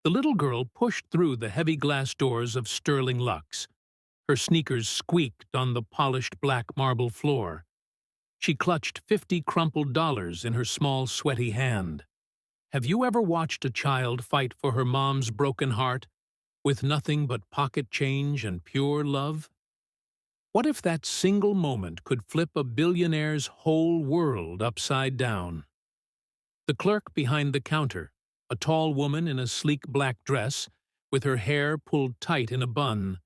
The little girl pushed through the heavy glass doors of Sterling Lux. Her sneakers squeaked on the polished black marble floor. She clutched 50 crumpled dollars in her small, sweaty hand. Have you ever watched a child fight for her mom's broken heart, with nothing but pocket change and pure love? What if that single moment could flip a billionaire's whole world upside down? The clerk behind the counter, a tall woman in a sleek black dress, with her hair pulled tight in a bun,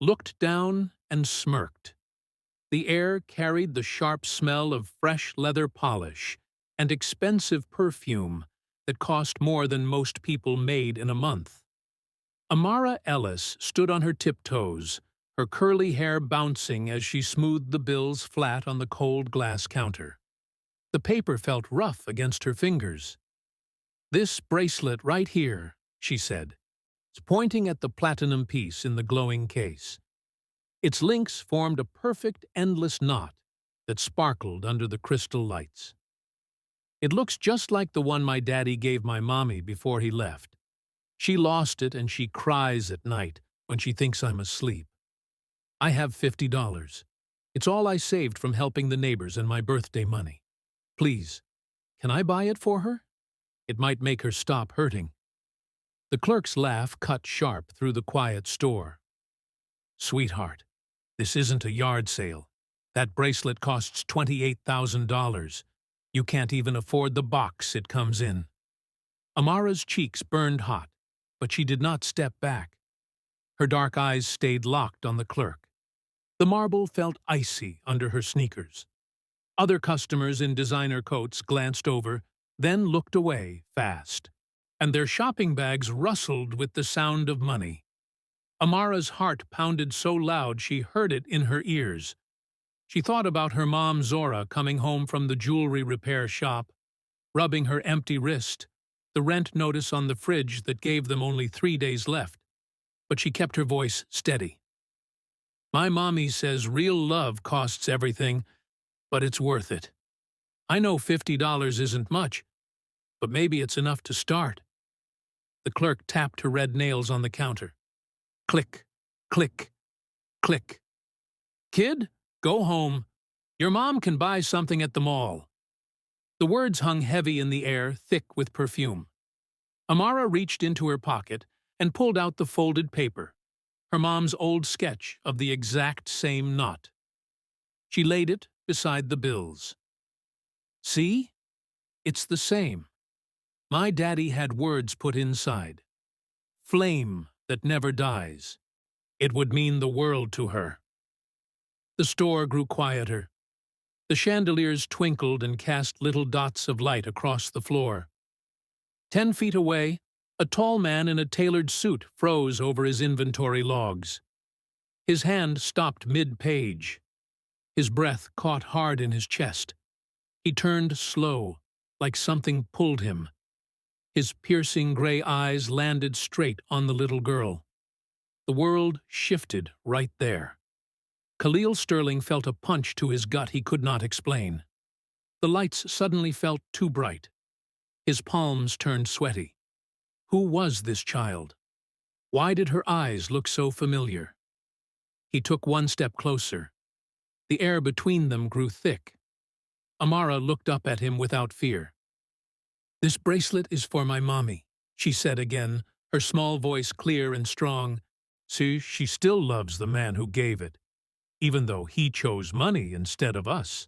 looked down and smirked. The air carried the sharp smell of fresh leather polish and expensive perfume that cost more than most people made in a month. Amara Ellis stood on her tiptoes, her curly hair bouncing as she smoothed the bills flat on the cold glass counter. The paper felt rough against her fingers. "This bracelet right here," she said, pointing at the platinum piece in the glowing case. Its links formed a perfect, endless knot that sparkled under the crystal lights. "It looks just like the one my daddy gave my mommy before he left. She lost it and she cries at night when she thinks I'm asleep. I have $50. It's all I saved from helping the neighbors and my birthday money. Please, can I buy it for her? It might make her stop hurting." The clerk's laugh cut sharp through the quiet store. "Sweetheart, this isn't a yard sale. That bracelet costs $28,000. You can't even afford the box it comes in." Amara's cheeks burned hot, but she did not step back. Her dark eyes stayed locked on the clerk. The marble felt icy under her sneakers. Other customers in designer coats glanced over, then looked away fast, and their shopping bags rustled with the sound of money. Amara's heart pounded so loud she heard it in her ears. She thought about her mom Zora coming home from the jewelry repair shop, rubbing her empty wrist, the rent notice on the fridge that gave them only 3 days left. But she kept her voice steady. "My mommy says real love costs everything, but it's worth it. I know $50 isn't much, but maybe it's enough to start." The clerk tapped her red nails on the counter. Click, click, click. "Kid, go home. Your mom can buy something at the mall." The words hung heavy in the air, thick with perfume. Amara reached into her pocket and pulled out the folded paper, her mom's old sketch of the exact same knot. She laid it beside the bills. "See? It's the same. My daddy had words put inside. Flame that never dies. It would mean the world to her." The store grew quieter. The chandeliers twinkled and cast little dots of light across the floor. 10 feet away, a tall man in a tailored suit froze over his inventory logs. His hand stopped mid-page. His breath caught hard in his chest. He turned slow, like something pulled him. His piercing gray eyes landed straight on the little girl. The world shifted right there. Khalil Sterling felt a punch to his gut he could not explain. The lights suddenly felt too bright. His palms turned sweaty. Who was this child? Why did her eyes look so familiar? He took one step closer. The air between them grew thick. Amara looked up at him without fear. "This bracelet is for my mommy," she said again, her small voice clear and strong. "See, she still loves the man who gave it, even though he chose money instead of us."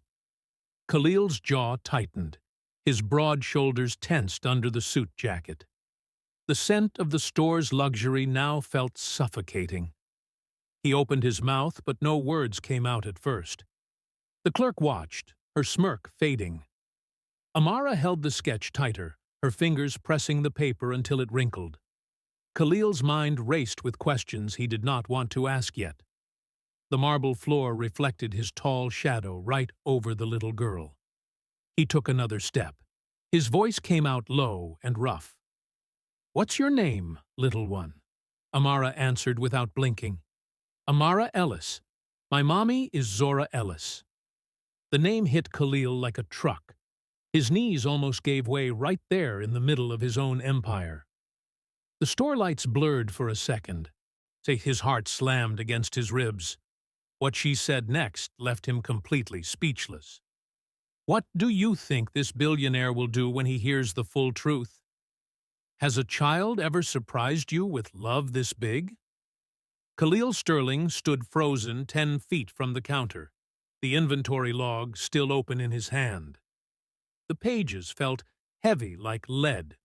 Khalil's jaw tightened. His broad shoulders tensed under the suit jacket. The scent of the store's luxury now felt suffocating. He opened his mouth, but no words came out at first. The clerk watched, her smirk fading. Amara held the sketch tighter, her fingers pressing the paper until it wrinkled. Khalil's mind raced with questions he did not want to ask yet. The marble floor reflected his tall shadow right over the little girl. He took another step. His voice came out low and rough. "What's your name, little one?" Amara answered without blinking. "Amara Ellis. My mommy is Zora Ellis." The name hit Khalil like a truck. His knees almost gave way right there in the middle of his own empire. The store lights blurred for a second. His heart slammed against his ribs. What she said next left him completely speechless. What do you think this billionaire will do when he hears the full truth? Has a child ever surprised you with love this big? Khalil Sterling stood frozen 10 feet from the counter, the inventory log still open in his hand. The pages felt heavy like lead.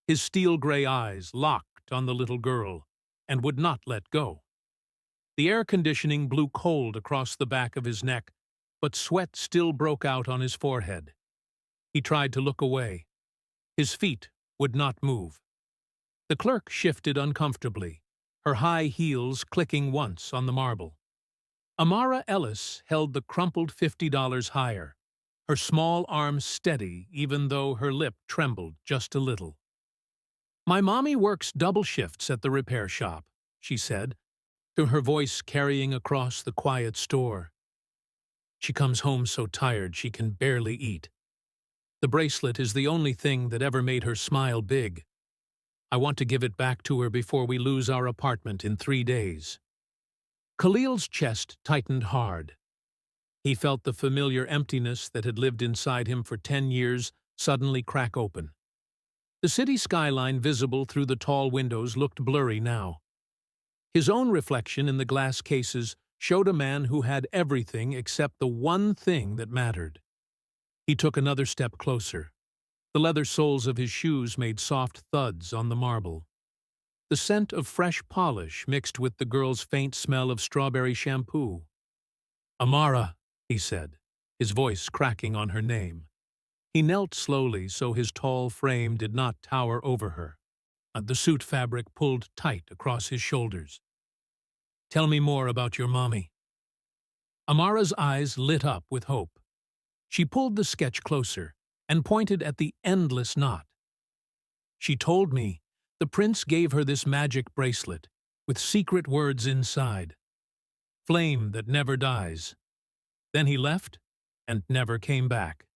His steel-gray eyes locked on the little girl and would not let go. The air conditioning blew cold across the back of his neck, but sweat still broke out on his forehead. He tried to look away. His feet would not move. The clerk shifted uncomfortably, her high heels clicking once on the marble. Amara Ellis held the crumpled $50 higher, her small arms steady even though her lip trembled just a little. "My mommy works double shifts at the repair shop," she said, her voice carrying across the quiet store. "She comes home so tired she can barely eat. The bracelet is the only thing that ever made her smile big. I want to give it back to her before we lose our apartment in 3 days." Khalil's chest tightened hard. He felt the familiar emptiness that had lived inside him for 10 years suddenly crack open. The city skyline visible through the tall windows looked blurry now. His own reflection in the glass cases showed a man who had everything except the one thing that mattered. He took another step closer. The leather soles of his shoes made soft thuds on the marble. The scent of fresh polish mixed with the girl's faint smell of strawberry shampoo. "Amara," he said, his voice cracking on her name. He knelt slowly so his tall frame did not tower over her. The suit fabric pulled tight across his shoulders. "Tell me more about your mommy." Amara's eyes lit up with hope. She pulled the sketch closer and pointed at the endless knot. "She told me the prince gave her this magic bracelet with secret words inside. Flame that never dies. Then he left and never came back.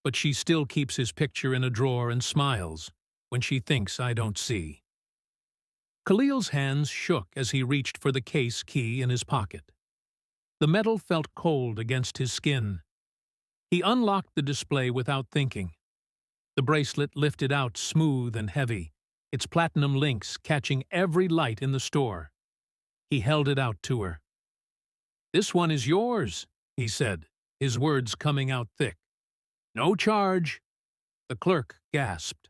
But she still keeps his picture in a drawer and smiles when she thinks I don't see." Khalil's hands shook as he reached for the case key in his pocket. The metal felt cold against his skin. He unlocked the display without thinking. The bracelet lifted out smooth and heavy, its platinum links catching every light in the store. He held it out to her. "This one is yours," he said, his words coming out thick. "No charge." The clerk gasped.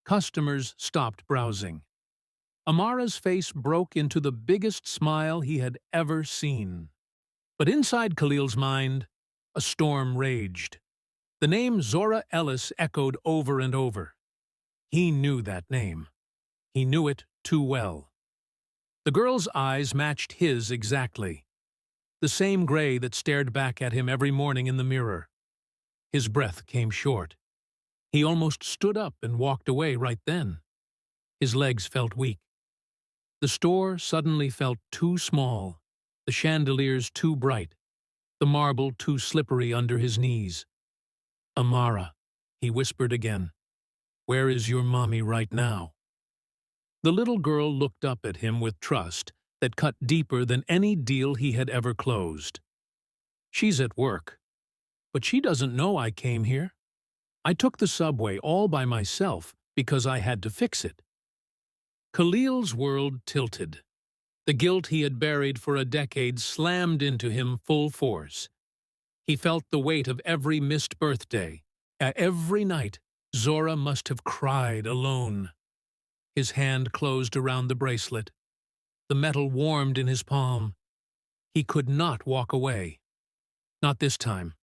Customers stopped browsing. Amara's face broke into the biggest smile he had ever seen. But inside Khalil's mind, a storm raged. The name Zora Ellis echoed over and over. He knew that name. He knew it too well. The girl's eyes matched his exactly. The same gray that stared back at him every morning in the mirror. His breath came short. He almost stood up and walked away right then. His legs felt weak. The store suddenly felt too small, the chandeliers too bright, the marble too slippery under his knees. "Amara," he whispered again, "where is your mommy right now?" The little girl looked up at him with trust that cut deeper than any deal he had ever closed. "She's at work. But she doesn't know I came here. I took the subway all by myself because I had to fix it." Khalil's world tilted. The guilt he had buried for a decade slammed into him full force. He felt the weight of every missed birthday. Every night, Zora must have cried alone. His hand closed around the bracelet. The metal warmed in his palm. He could not walk away. Not this time.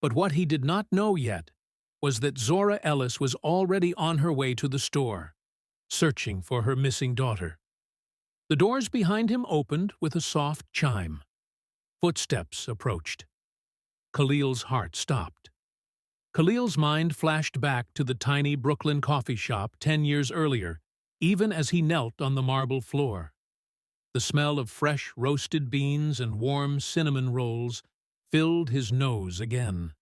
But what he did not know yet was that Zora Ellis was already on her way to the store, searching for her missing daughter. The doors behind him opened with a soft chime. Footsteps approached. Khalil's heart stopped. Khalil's mind flashed back to the tiny Brooklyn coffee shop 10 years earlier, even as he knelt on the marble floor. The smell of fresh roasted beans and warm cinnamon rolls filled his nose again.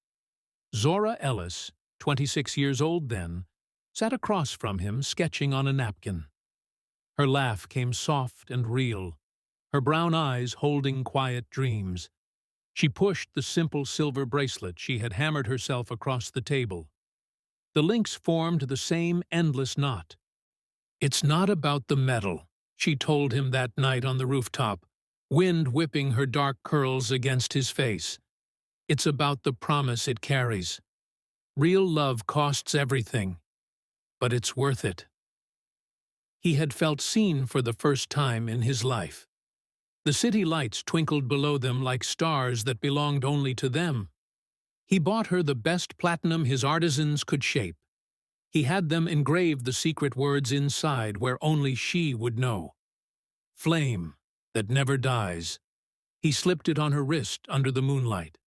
Zora Ellis, 26 years old then, sat across from him sketching on a napkin. Her laugh came soft and real, her brown eyes holding quiet dreams. She pushed the simple silver bracelet she had hammered herself across the table. The links formed the same endless knot. "It's not about the metal," she told him that night on the rooftop, wind whipping her dark curls against his face. "It's about the promise it carries. Real love costs everything, but it's worth it." He had felt seen for the first time in his life. The city lights twinkled below them like stars that belonged only to them. He bought her the best platinum his artisans could shape. He had them engrave the secret words inside where only she would know. Flame that never dies. He slipped it on her wrist under the moonlight.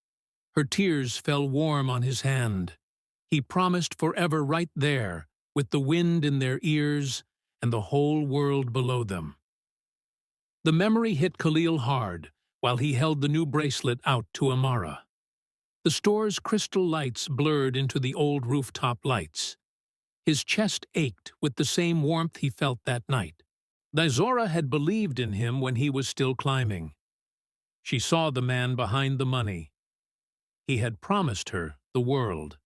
Her tears fell warm on his hand. He promised forever right there, with the wind in their ears and the whole world below them. The memory hit Khalil hard while he held the new bracelet out to Amara. The store's crystal lights blurred into the old rooftop lights. His chest ached with the same warmth he felt that night. Zora had believed in him when he was still climbing. She saw the man behind the money. He had promised her the world.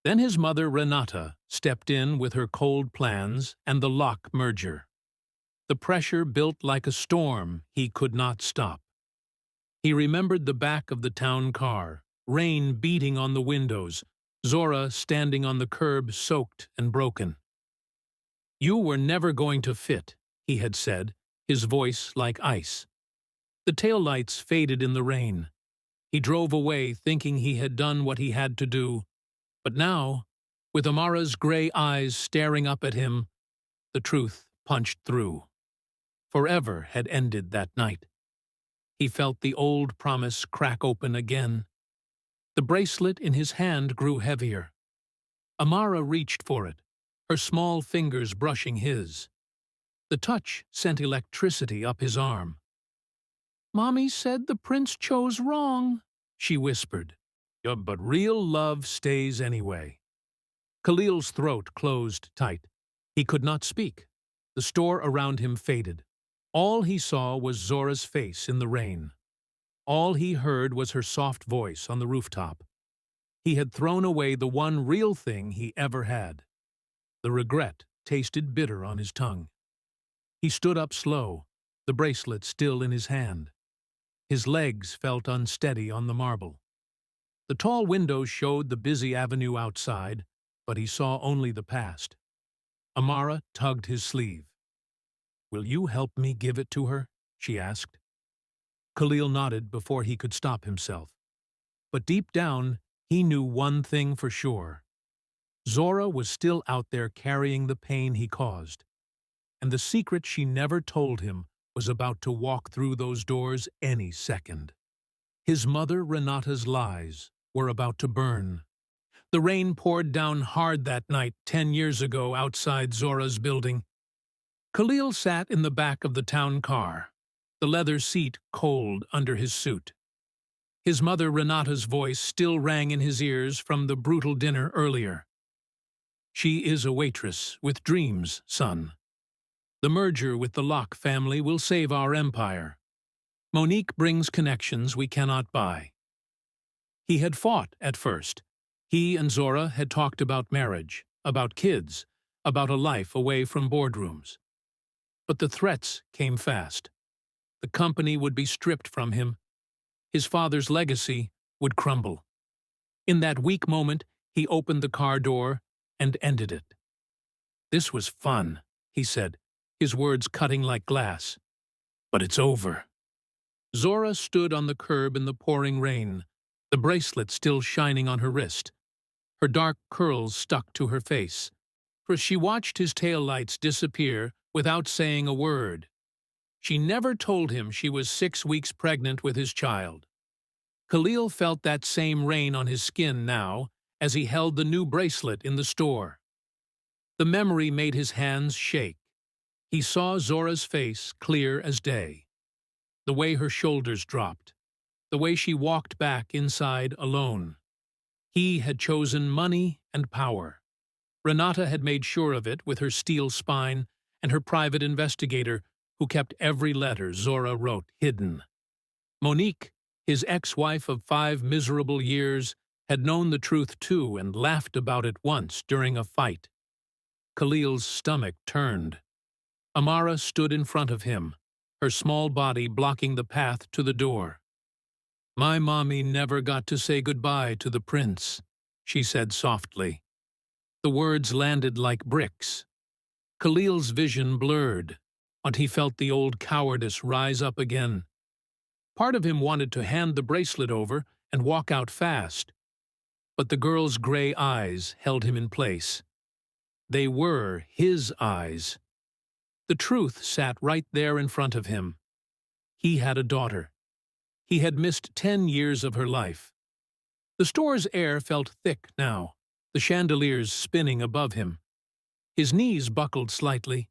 Then his mother, Renata, stepped in with her cold plans and the lock merger. The pressure built like a storm he could not stop. He remembered the back of the town car, rain beating on the windows, Zora standing on the curb soaked and broken. "You were never going to fit," he had said, his voice like ice. The taillights faded in the rain. He drove away thinking he had done what he had to do. But now, with Amara's gray eyes staring up at him, the truth punched through. Forever had ended that night. He felt the old promise crack open again. The bracelet in his hand grew heavier. Amara reached for it, her small fingers brushing his. The touch sent electricity up his arm. "Mommy said the prince chose wrong," she whispered. "Yeah, but real love stays anyway." Khalil's throat closed tight. He could not speak. The store around him faded. All he saw was Zora's face in the rain. All he heard was her soft voice on the rooftop. He had thrown away the one real thing he ever had. The regret tasted bitter on his tongue. He stood up slow, the bracelet still in his hand. His legs felt unsteady on the marble. The tall windows showed the busy avenue outside, but he saw only the past. Amara tugged his sleeve. "Will you help me give it to her?" she asked. Khalil nodded before he could stop himself. But deep down, he knew one thing for sure. Zora was still out there carrying the pain he caused. And the secret she never told him was about to walk through those doors any second. His mother, Renata's lies, were about to burn. The rain poured down hard that night 10 years ago outside Zora's building. Khalil sat in the back of the town car, the leather seat cold under his suit. His mother Renata's voice still rang in his ears from the brutal dinner earlier. "She is a waitress with dreams, son. The merger with the Locke family will save our empire. Monique brings connections we cannot buy." He had fought at first. He and Zora had talked about marriage, about kids, about a life away from boardrooms. But the threats came fast. The company would be stripped from him. His father's legacy would crumble. In that weak moment, he opened the car door and ended it. "This was fun," he said, his words cutting like glass. "But it's over." Zora stood on the curb in the pouring rain, the bracelet still shining on her wrist. Her dark curls stuck to her face, for she watched his taillights disappear without saying a word. She never told him she was 6 weeks pregnant with his child. Khalil felt that same rain on his skin now as he held the new bracelet in the store. The memory made his hands shake. He saw Zora's face clear as day. The way her shoulders dropped. The way she walked back inside alone. He had chosen money and power. Renata had made sure of it with her steel spine, and her private investigator, who kept every letter Zora wrote hidden. Monique, his ex-wife of 5 miserable years, had known the truth too and laughed about it once during a fight. Khalil's stomach turned. Amara stood in front of him, her small body blocking the path to the door. "My mommy never got to say goodbye to the prince," she said softly. The words landed like bricks. Khalil's vision blurred, and he felt the old cowardice rise up again. Part of him wanted to hand the bracelet over and walk out fast, but the girl's gray eyes held him in place. They were his eyes. The truth sat right there in front of him. He had a daughter. He had missed 10 years of her life. The store's air felt thick now, the chandeliers spinning above him. His knees buckled slightly.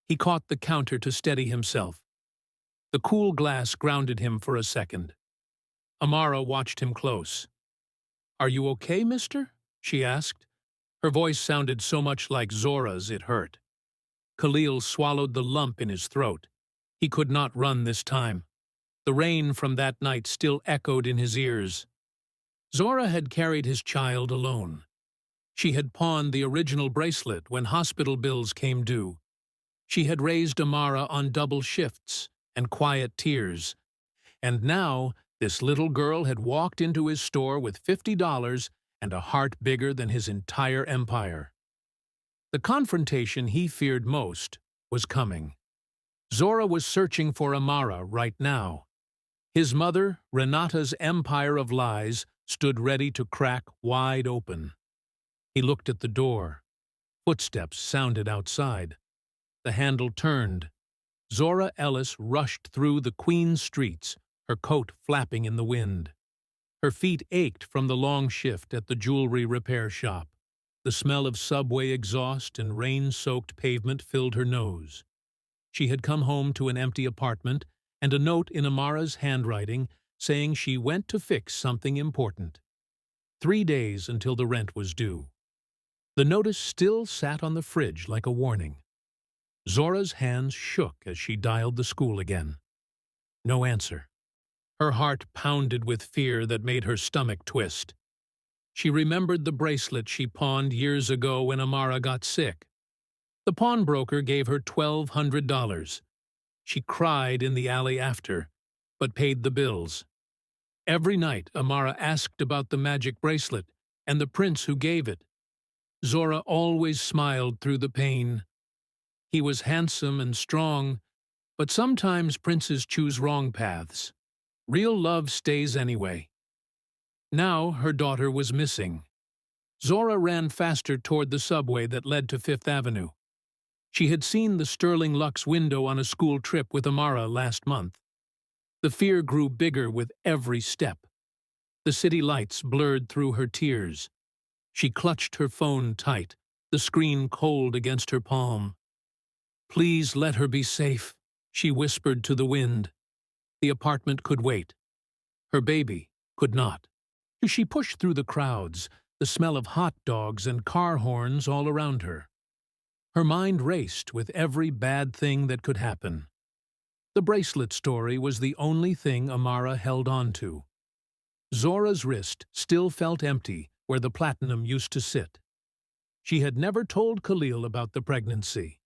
He caught the counter to steady himself. The cool glass grounded him for a second. Amara watched him close. "Are you okay, mister?" she asked. Her voice sounded so much like Zora's it hurt. Khalil swallowed the lump in his throat. He could not run this time. The rain from that night still echoed in his ears. Zora had carried his child alone. She had pawned the original bracelet when hospital bills came due. She had raised Amara on double shifts and quiet tears. And now, this little girl had walked into his store with $50 and a heart bigger than his entire empire. The confrontation he feared most was coming. Zora was searching for Amara right now. His mother, Renata's empire of lies, stood ready to crack wide open. He looked at the door. Footsteps sounded outside. The handle turned. Zora Ellis rushed through the Queen's streets, her coat flapping in the wind. Her feet ached from the long shift at the jewelry repair shop. The smell of subway exhaust and rain-soaked pavement filled her nose. She had come home to an empty apartment and a note in Amara's handwriting saying she went to fix something important. 3 days until the rent was due. The notice still sat on the fridge like a warning. Zora's hands shook as she dialed the school again. No answer. Her heart pounded with fear that made her stomach twist. She remembered the bracelet she pawned years ago when Amara got sick. The pawnbroker gave her $1,200. She cried in the alley after, but paid the bills. Every night, Amara asked about the magic bracelet and the prince who gave it. Zora always smiled through the pain. He was handsome and strong, but sometimes princes choose wrong paths. Real love stays anyway. Now her daughter was missing. Zora ran faster toward the subway that led to Fifth Avenue. She had seen the Sterling Lux window on a school trip with Amara last month. The fear grew bigger with every step. The city lights blurred through her tears. She clutched her phone tight, the screen cold against her palm. "Please let her be safe," she whispered to the wind. The apartment could wait. Her baby could not. She pushed through the crowds, the smell of hot dogs and car horns all around her. Her mind raced with every bad thing that could happen. The bracelet story was the only thing Amara held on to. Zora's wrist still felt empty where the platinum used to sit. She had never told Khalil about the pregnancy.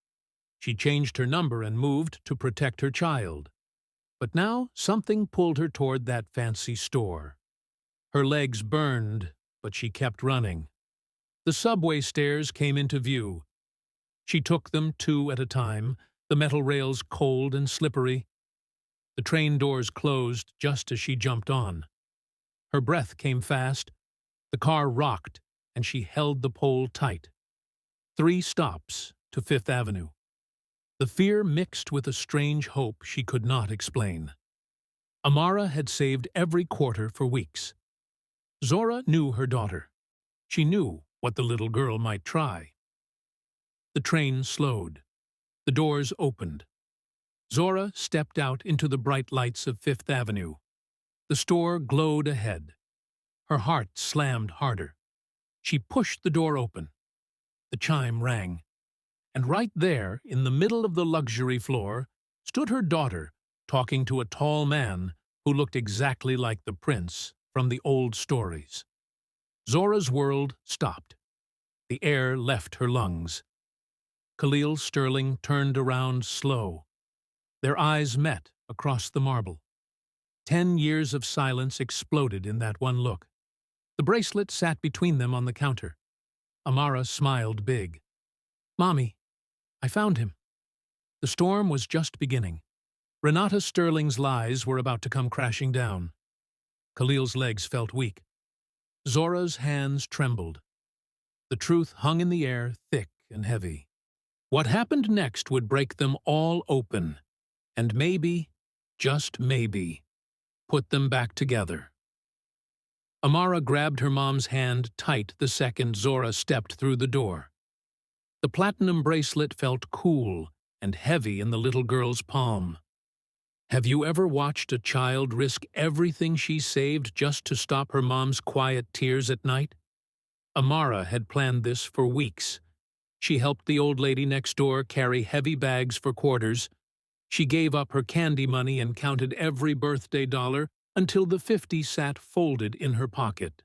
She changed her number and moved to protect her child. But now something pulled her toward that fancy store. Her legs burned, but she kept running. The subway stairs came into view. She took them 2 at a time, the metal rails cold and slippery. The train doors closed just as she jumped on. Her breath came fast. The car rocked, and she held the pole tight. 3 stops to Fifth Avenue. The fear mixed with a strange hope she could not explain. Amara had saved every quarter for weeks. Zora knew her daughter. She knew what the little girl might try. The train slowed. The doors opened. Zora stepped out into the bright lights of Fifth Avenue. The store glowed ahead. Her heart slammed harder. She pushed the door open. The chime rang. And right there, in the middle of the luxury floor, stood her daughter, talking to a tall man who looked exactly like the prince from the old stories. Zora's world stopped. The air left her lungs. Khalil Sterling turned around slow. Their eyes met across the marble. 10 years of silence exploded in that one look. The bracelet sat between them on the counter. Amara smiled big. "Mommy, I found him." The storm was just beginning. Renata Sterling's lies were about to come crashing down. Khalil's legs felt weak. Zora's hands trembled. The truth hung in the air, thick and heavy. What happened next would break them all open, and maybe, just maybe, put them back together. Amara grabbed her mom's hand tight the second Zora stepped through the door. The platinum bracelet felt cool and heavy in the little girl's palm. Have you ever watched a child risk everything she saved just to stop her mom's quiet tears at night? Amara had planned this for weeks. She helped the old lady next door carry heavy bags for quarters. She gave up her candy money and counted every birthday dollar until the 50 sat folded in her pocket.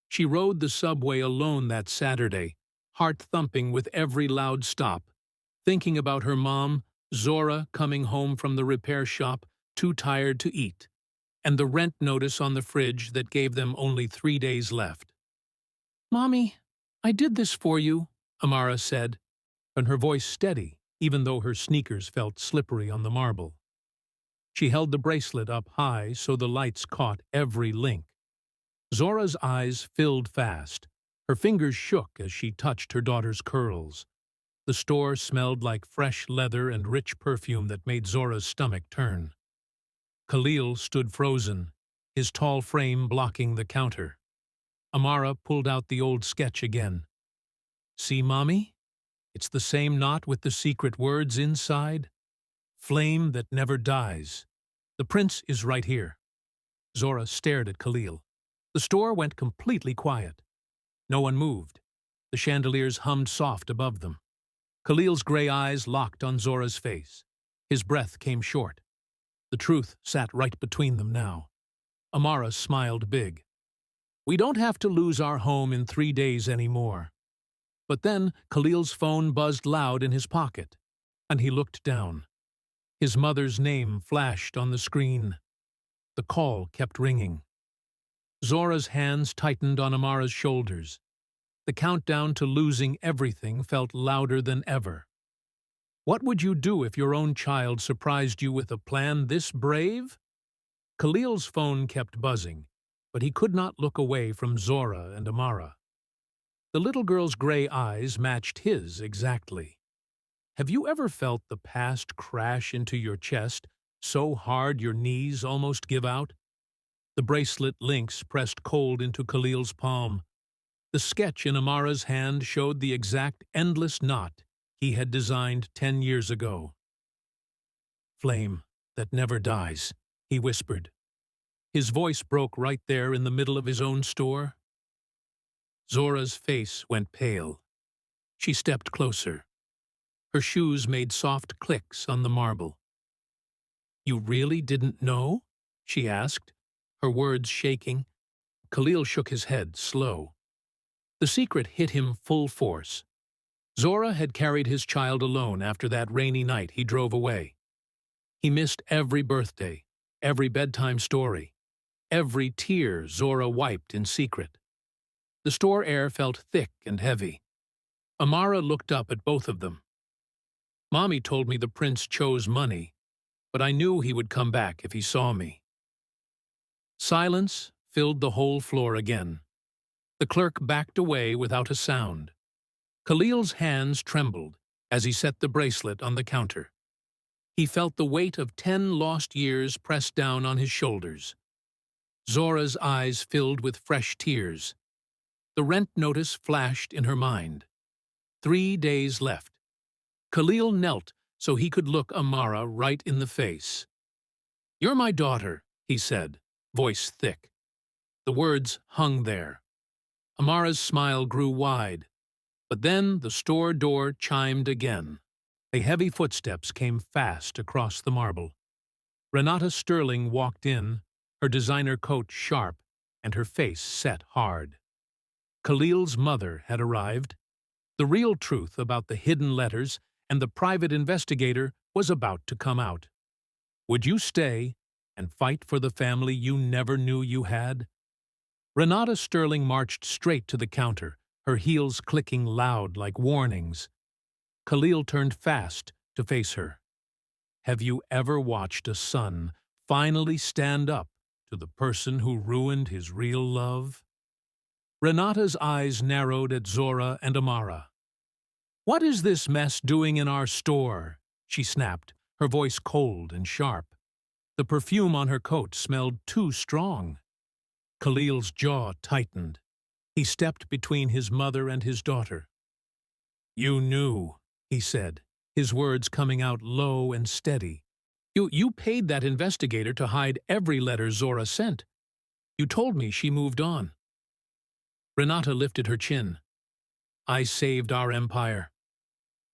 She rode the subway alone that Saturday, heart-thumping with every loud stop, thinking about her mom, Zora coming home from the repair shop, too tired to eat, and the rent notice on the fridge that gave them only 3 days left. "Mommy, I did this for you," Amara said, and her voice steady, even though her sneakers felt slippery on the marble. She held the bracelet up high so the lights caught every link. Zora's eyes filled fast. Her fingers shook as she touched her daughter's curls. The store smelled like fresh leather and rich perfume that made Zora's stomach turn. Khalil stood frozen, his tall frame blocking the counter. Amara pulled out the old sketch again. "See, Mommy? It's the same knot with the secret words inside. Flame that never dies. The prince is right here." Zora stared at Khalil. The store went completely quiet. No one moved. The chandeliers hummed soft above them. Khalil's gray eyes locked on Zora's face. His breath came short. The truth sat right between them now. Amara smiled big. "We don't have to lose our home in 3 days anymore." But then Khalil's phone buzzed loud in his pocket, and he looked down. His mother's name flashed on the screen. The call kept ringing. Zora's hands tightened on Amara's shoulders. The countdown to losing everything felt louder than ever. What would you do if your own child surprised you with a plan this brave? Khalil's phone kept buzzing, but he could not look away from Zora and Amara. The little girl's gray eyes matched his exactly. Have you ever felt the past crash into your chest so hard your knees almost give out? The bracelet links pressed cold into Khalil's palm. The sketch in Amara's hand showed the exact endless knot he had designed 10 years ago. "Flame that never dies," he whispered. His voice broke right there in the middle of his own store. Zora's face went pale. She stepped closer. Her shoes made soft clicks on the marble. "You really didn't know?" she asked, her words shaking. Khalil shook his head, slow. The secret hit him full force. Zora had carried his child alone after that rainy night he drove away. He missed every birthday, every bedtime story, every tear Zora wiped in secret. The store air felt thick and heavy. Amara looked up at both of them. "Mommy told me the prince chose money, but I knew he would come back if he saw me." Silence filled the whole floor again. The clerk backed away without a sound. Khalil's hands trembled as he set the bracelet on the counter. He felt the weight of 10 lost years pressed down on his shoulders. Zora's eyes filled with fresh tears. The rent notice flashed in her mind. 3 days left. Khalil knelt so he could look Amara right in the face. "You're my daughter," he said, voice thick. The words hung there. Amara's smile grew wide, But then the store door chimed again. The heavy footsteps came fast across the marble. Renata Sterling walked in, her designer coat sharp and her face set hard. Khalil's mother had arrived. The real truth about the hidden letters and the private investigator was about to come out. Would you stay and fight for the family you never knew you had? Renata Sterling marched straight to the counter, her heels clicking loud like warnings. Khalil turned fast to face her. Have you ever watched a son finally stand up to the person who ruined his real love? Renata's eyes narrowed at Zora and Amara. What is this mess doing in our store? She snapped, her voice cold and sharp. The perfume on her coat smelled too strong. Khalil's jaw tightened. He stepped between his mother and his daughter. You knew, he said, his words coming out low and steady. You paid that investigator to hide every letter Zora sent. You told me she moved on. Renata lifted her chin. I saved our empire.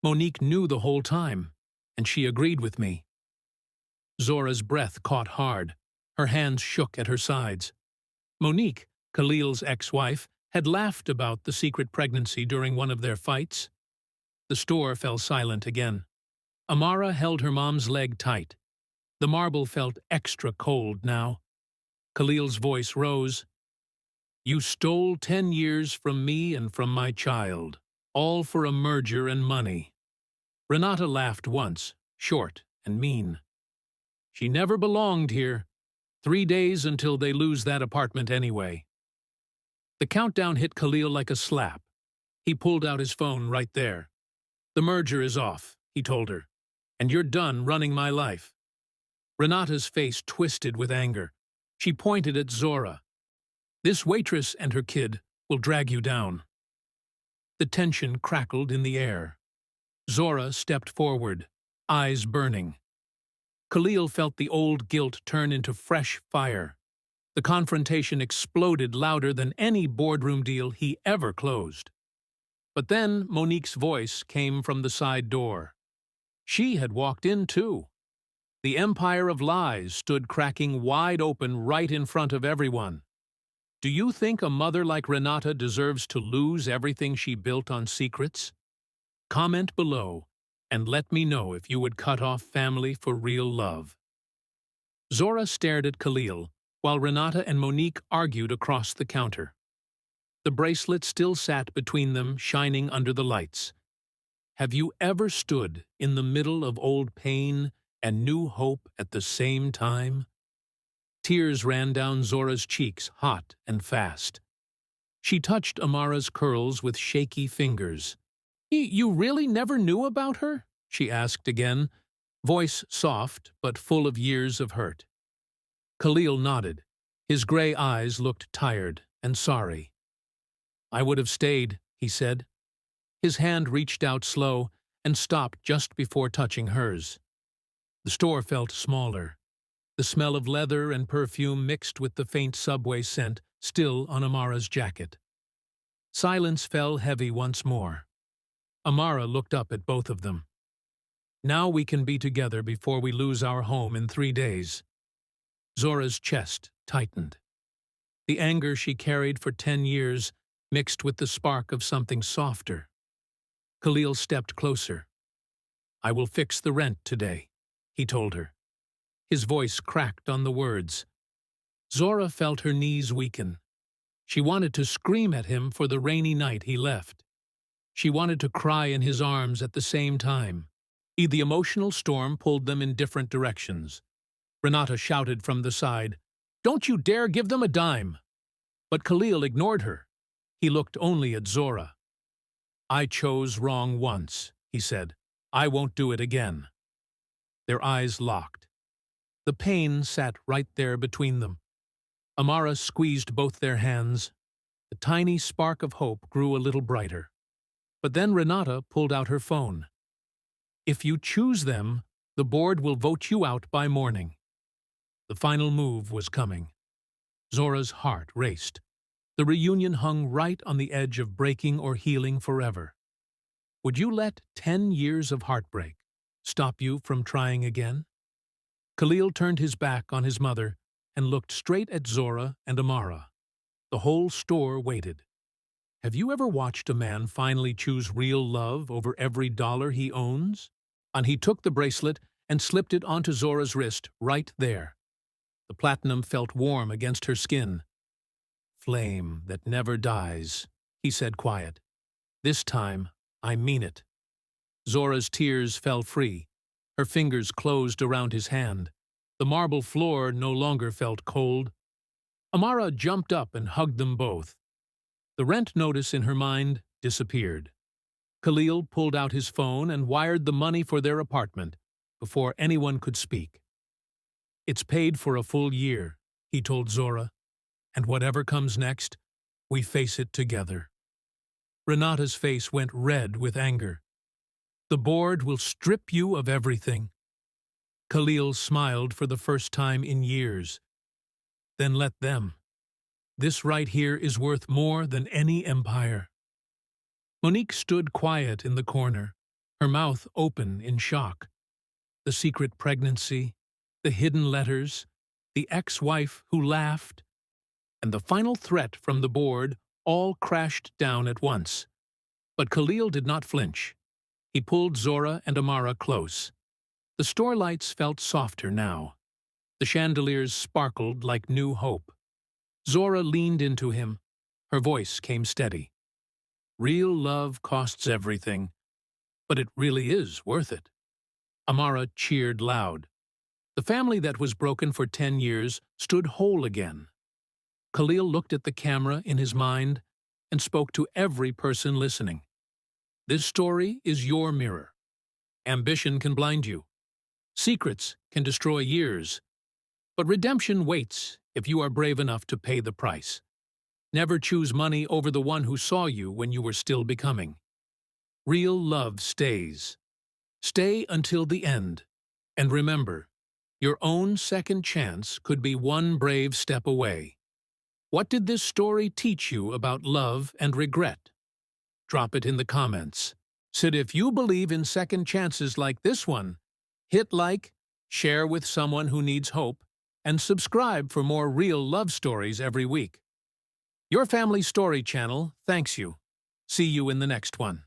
Monique knew the whole time, and she agreed with me. Zora's breath caught hard. Her hands shook at her sides. Monique, Khalil's ex-wife, had laughed about the secret pregnancy during one of their fights. The store fell silent again. Amara held her mom's leg tight. The marble felt extra cold now. Khalil's voice rose. You stole 10 years from me and from my child, all for a merger and money. Renata laughed once, short and mean. She never belonged here. 3 days until they lose that apartment anyway. The countdown hit Khalil like a slap. He pulled out his phone right there. The merger is off, he told her, and you're done running my life. Renata's face twisted with anger. She pointed at Zora. This waitress and her kid will drag you down. The tension crackled in the air. Zora stepped forward, eyes burning. Khalil felt the old guilt turn into fresh fire. The confrontation exploded louder than any boardroom deal he ever closed. But then Monique's voice came from the side door. She had walked in too. The empire of lies stood cracking wide open right in front of everyone. Do you think a mother like Renata deserves to lose everything she built on secrets? Comment below and let me know if you would cut off family for real love. Zora stared at Khalil, while Renata and Monique argued across the counter. The bracelet still sat between them, shining under the lights. Have you ever stood in the middle of old pain and new hope at the same time? Tears ran down Zora's cheeks, hot and fast. She touched Amara's curls with shaky fingers. You really never knew about her? She asked again, voice soft but full of years of hurt. Khalil nodded. His gray eyes looked tired and sorry. I would have stayed, he said. His hand reached out slow and stopped just before touching hers. The store felt smaller. The smell of leather and perfume mixed with the faint subway scent still on Amara's jacket. Silence fell heavy once more. Amara looked up at both of them. Now we can be together before we lose our home in 3 days. Zora's chest tightened. The anger she carried for 10 years mixed with the spark of something softer. Khalil stepped closer. I will fix the rent today, he told her. His voice cracked on the words. Zora felt her knees weaken. She wanted to scream at him for the rainy night he left. She wanted to cry in his arms at the same time. The emotional storm pulled them in different directions. Renata shouted from the side, Don't you dare give them a dime! But Khalil ignored her. He looked only at Zora. I chose wrong once, he said. I won't do it again. Their eyes locked. The pain sat right there between them. Amara squeezed both their hands. The tiny spark of hope grew a little brighter. But then Renata pulled out her phone. If you choose them, the board will vote you out by morning. The final move was coming. Zora's heart raced. The reunion hung right on the edge of breaking or healing forever. Would you let 10 years of heartbreak stop you from trying again? Khalil turned his back on his mother and looked straight at Zora and Amara. The whole store waited. Have you ever watched a man finally choose real love over every dollar he owns? And he took the bracelet and slipped it onto Zora's wrist right there. The platinum felt warm against her skin. "Flame that never dies," he said quiet. "This time, I mean it." Zora's tears fell free. Her fingers closed around his hand. The marble floor no longer felt cold. Amara jumped up and hugged them both. The rent notice in her mind disappeared. Khalil pulled out his phone and wired the money for their apartment before anyone could speak. "It's paid for a full year," he told Zora, "and whatever comes next, we face it together." Renata's face went red with anger. "The board will strip you of everything." Khalil smiled for the first time in years. "Then let them. This right here is worth more than any empire." Monique stood quiet in the corner, her mouth open in shock. The secret pregnancy, the hidden letters, the ex-wife who laughed, and the final threat from the board all crashed down at once. But Khalil did not flinch. He pulled Zora and Amara close. The store lights felt softer now. The chandeliers sparkled like new hope. Zora leaned into him. Her voice came steady. "Real love costs everything, but it really is worth it." Amara cheered loud. The family that was broken for 10 years stood whole again. Khalil looked at the camera in his mind and spoke to every person listening. This story is your mirror. Ambition can blind you. Secrets can destroy years. But redemption waits if you are brave enough to pay the price. Never choose money over the one who saw you when you were still becoming. Real love stays. Stay until the end. And remember, your own second chance could be one brave step away. What did this story teach you about love and regret? Drop it in the comments. So if you believe in second chances like this one, hit like, share with someone who needs hope, and subscribe for more real love stories every week. Your Family Story channel thanks you. See you in the next one.